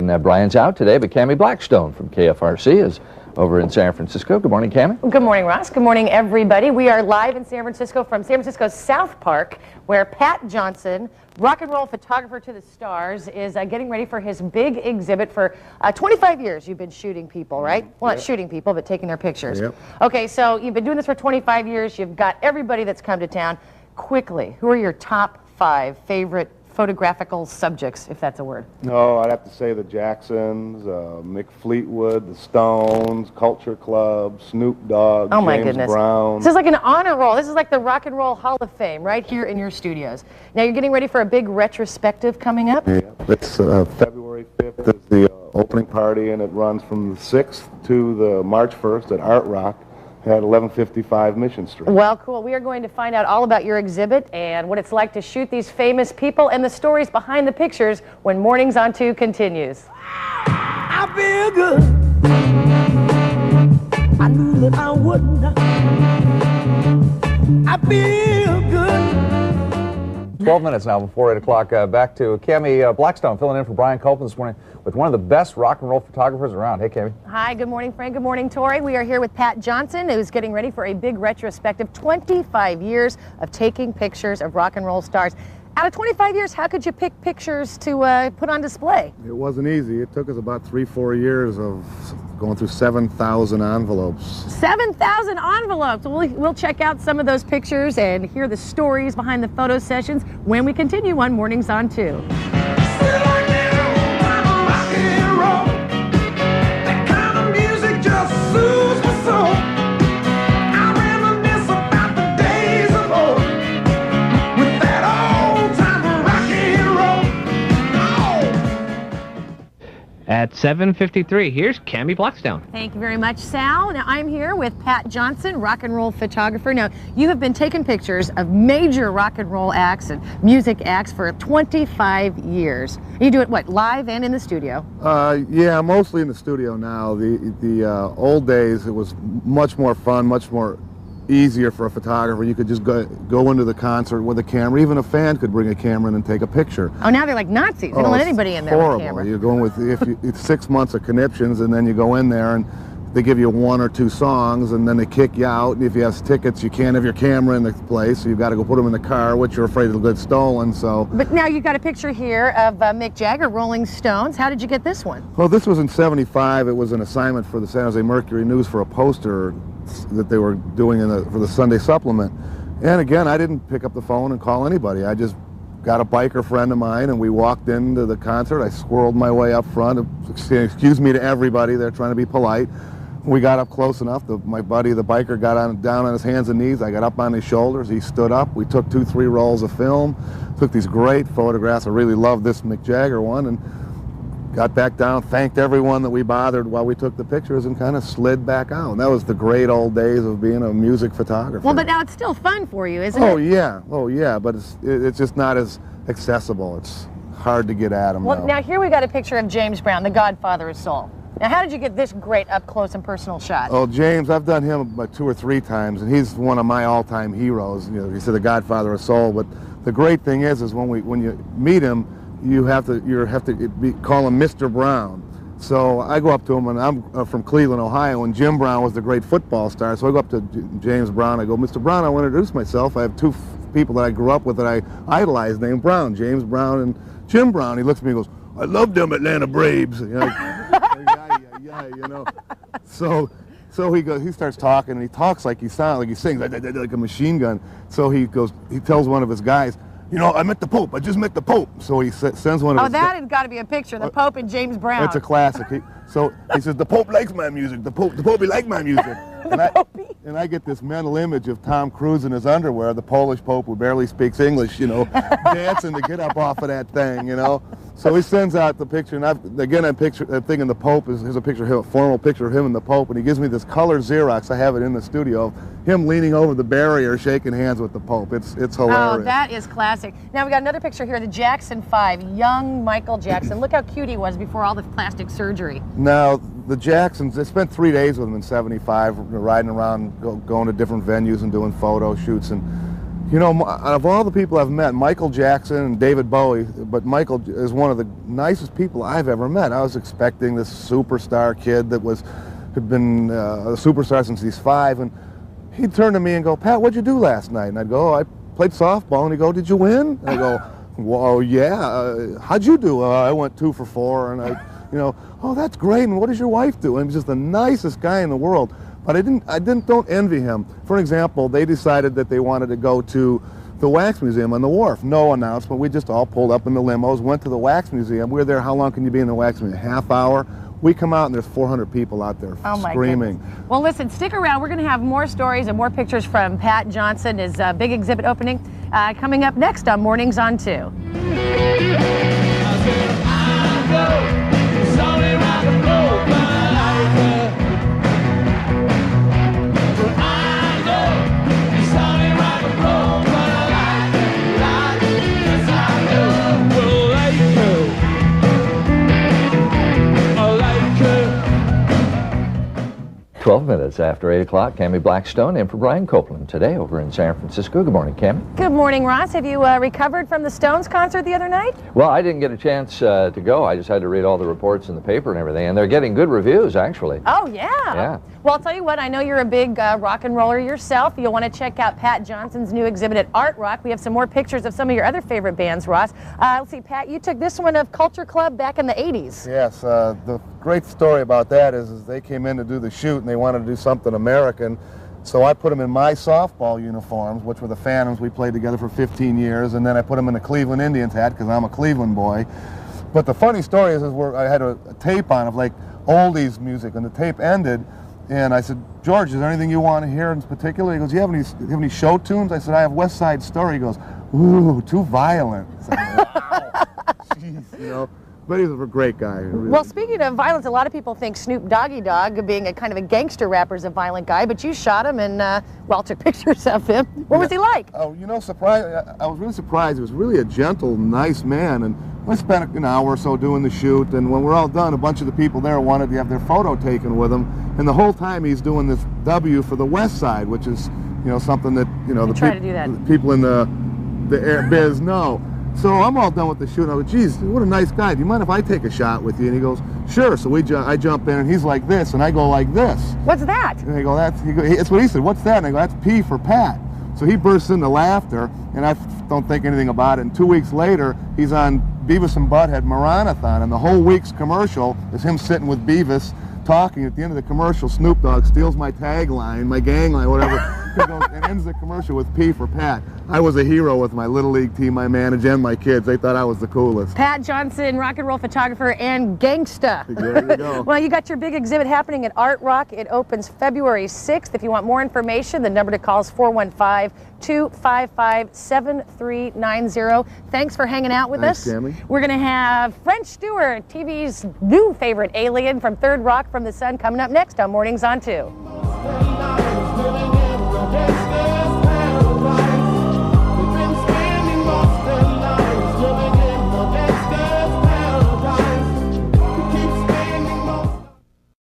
And Brian's out today, but Cammie Blackstone from KFRC is over in San Francisco. Good morning, Cammie. Good morning, Ross. Good morning, everybody. We are live in San Francisco from San Francisco's South Park, where Pat Johnson, rock and roll photographer to the stars, is getting ready for his big exhibit. For 25 years you've been shooting people, right? Well, not shooting people, but taking their pictures. Yep. Okay, so you've been doing this for 25 years. You've got everybody that's come to town. Quickly, who are your top 5 favorite photographical subjects, if that's a word? No, I'd have to say the Jacksons, Mick Fleetwood, the Stones, Culture Club, Snoop Dogg, Oh my James goodness. Brown. This is like an honor roll. This is like the Rock and Roll Hall of Fame right here in your studios. Now you're getting ready for a big retrospective coming up? Yeah, it's February 5th is the opening party, and it runs from the 6th to the March 1st at Art Rock at 1155 Mission Street. Well, cool. We are going to find out all about your exhibit and what it's like to shoot these famous people and the stories behind the pictures when Mornings on 2 continues. I feel good. I knew that I would. I feel good. 12 minutes now before 8 o'clock. Back to Cammie Blackstone filling in for Brian Copeland this morning with one of the best rock and roll photographers around. Hey, Cammie. Hi, good morning, Frank. Good morning, Tori. We are here with Pat Johnson, who's getting ready for a big retrospective. 25 years of taking pictures of rock and roll stars. Out of 25 years, how could you pick pictures to put on display? It wasn't easy. It took us about 3-4 years of going through 7,000 envelopes. 7,000 envelopes. We'll check out some of those pictures and hear the stories behind the photo sessions when we continue on Mornings on 2. At 7:53, here's Cammie Blackstone. Thank you very much, Sal. Now, I'm here with Pat Johnson, rock and roll photographer. Now, you have been taking pictures of major rock and roll acts and music acts for 25 years. You do it, what, live and in the studio? Yeah, mostly in the studio now. The old days, it was much more fun, much more easier for a photographer. You could just go into the concert with a camera. Even a fan could bring a camera in and take a picture. Oh, now they're like Nazis. They don't let anybody in there with a camera. You're going with it's 6 months of conniptions, and then you go in there and they give you 1 or 2 songs, and then they kick you out. And if you have tickets, you can't have your camera in the place, so you've got to go put them in the car, which you're afraid it'll get stolen. So. But now you've got a picture here of Mick Jagger, Rolling Stones. How did you get this one? Well, this was in '75. It was an assignment for the San Jose Mercury News for a poster that they were doing for the Sunday supplement. And again, I didn't pick up the phone and call anybody. I just got a biker friend of mine, and we walked into the concert. I squirreled my way up front, excuse me to everybody. They're trying to be polite. We got up close enough. My buddy, the biker, got down on his hands and knees. I got up on his shoulders. He stood up. We took 2-3 rolls of film, took these great photographs. I really loved this Mick Jagger one, and got back down, thanked everyone that we bothered while we took the pictures, and kind of slid back out. And that was the great old days of being a music photographer. Well, but now it's still fun for you, isn't it? Oh yeah, but it's just not as accessible. It's hard to get at them. Well, now here we got a picture of James Brown, the godfather of soul. Now, how did you get this great up-close and personal shot? Oh, James, I've done him about 2 or 3 times, and he's one of my all-time heroes. You know, he said the godfather of soul, but the great thing is when you meet him, you have to call him Mr. Brown. So I go up to him, and I'm from Cleveland, Ohio, and Jim Brown was the great football star. So I go up to James Brown. I go, Mr. Brown, I want to introduce myself. I have 2 people that I grew up with that I idolize named Brown, James Brown and Jim Brown. He looks at me and goes, I love them Atlanta Braves. You know, you know. So he starts talking, and he talks like he sings like a machine gun. So he tells one of his guys, you know, I met the Pope. I just met the Pope. So he sends one of his... Oh, that has got to be a picture, the Pope and James Brown. It's a classic. So he says, the Pope likes my music. The Pope like my music. And I get this mental image of Tom Cruise in his underwear, the Polish Pope who barely speaks English, you know, dancing to get up off of that thing, you know. So he sends out the picture, and I'm thinking the Pope here's a picture of him, a formal picture of him and the Pope, and he gives me this color Xerox. I have it in the studio of him leaning over the barrier, shaking hands with the Pope. It's hilarious. Oh, that is classic. Now we got another picture here, the Jackson 5, young Michael Jackson. Look how cute he was before all the plastic surgery. Now, the Jacksons, I spent 3 days with them in '75, riding around, going to different venues and doing photo shoots. And You know, out of all the people I've met, Michael Jackson and David Bowie, but Michael is one of the nicest people I've ever met. I was expecting this superstar kid that had been a superstar since he's 5, and he'd turn to me and go, "Pat, what'd you do last night?" And I'd go, "Oh, I played softball." And he'd go, "Did you win?" And I go, "Well, yeah. How'd you do?" "I went 2 for 4, and "Oh, that's great. And what does your wife do?" And he was just the nicest guy in the world. But don't envy him. For example, they decided that they wanted to go to the Wax Museum on the wharf. No announcement. We just all pulled up in the limos, went to the Wax Museum. We were there. How long can you be in the Wax Museum? Half hour. We come out and there's 400 people out there screaming. Goodness. Well, listen, stick around. We're going to have more stories and more pictures from Pat Johnson, his big exhibit opening, coming up next on Mornings on 2. Minutes after 8 o'clock, Cammie Blackstone in for Brian Copeland today over in San Francisco. Good morning, Cammie. Good morning, Ross. Have you recovered from the Stones concert the other night? Well, I didn't get a chance to go. I just had to read all the reports in the paper and everything, and they're getting good reviews, actually. Oh, yeah. Yeah. Well, I'll tell you what, I know you're a big rock and roller yourself. You'll want to check out Pat Johnson's new exhibit at Art Rock. We have some more pictures of some of your other favorite bands, Ross. Let's see, Pat, you took this one of Culture Club back in the 80s. Yes, the great story about that is they came in to do the shoot and they wanted to do something American. So I put them in my softball uniforms, which were the Phantoms. We played together for 15 years, and then I put them in a Cleveland Indians hat because I'm a Cleveland boy. But the funny story is I had a tape on of like oldies music, and the tape ended, and I said, "George, is there anything you want to hear in particular?" He goes, "Do you have any show tunes?" I said, "I have West Side Story." He goes, "Ooh, too violent." I said, "Wow." Jeez, But he's a great guy. Really. Well, speaking of violence, a lot of people think Snoop Doggy Dogg, being a kind of a gangster rapper, is a violent guy, but you shot him and, took pictures of him. What was he like? Oh, I was really surprised. He was really a gentle, nice man, and I spent an hour or so doing the shoot, and when we're all done, a bunch of the people there wanted to have their photo taken with him, and the whole time he's doing this W for the West Side, which is, something that, the people in the air biz know. So I'm all done with the shoot, and I go, "Geez, what a nice guy. Do you mind if I take a shot with you?" And he goes, "Sure." So I jump in, and he's like this, and I go like this. What's that? And I go, that's what he said. "What's that?" And I go, "That's P for Pat." So he bursts into laughter, and I don't think anything about it. And 2 weeks later, he's on Beavis and Butthead Maranathon, and the whole week's commercial is him sitting with Beavis talking. At the end of the commercial, Snoop Dogg steals my tagline, my gang line, whatever, and ends the commercial with P for Pat. I was a hero with my Little League team, my manager, and my kids. They thought I was the coolest. Pat Johnson, rock and roll photographer and gangsta. There you go. Well, you got your big exhibit happening at Art Rock. It opens February 6th. If you want more information, the number to call is 415-255-7390. Thanks for hanging out with us. Cammie. We're going to have French Stewart, TV's new favorite alien from Third Rock from the Sun, coming up next on Mornings on 2.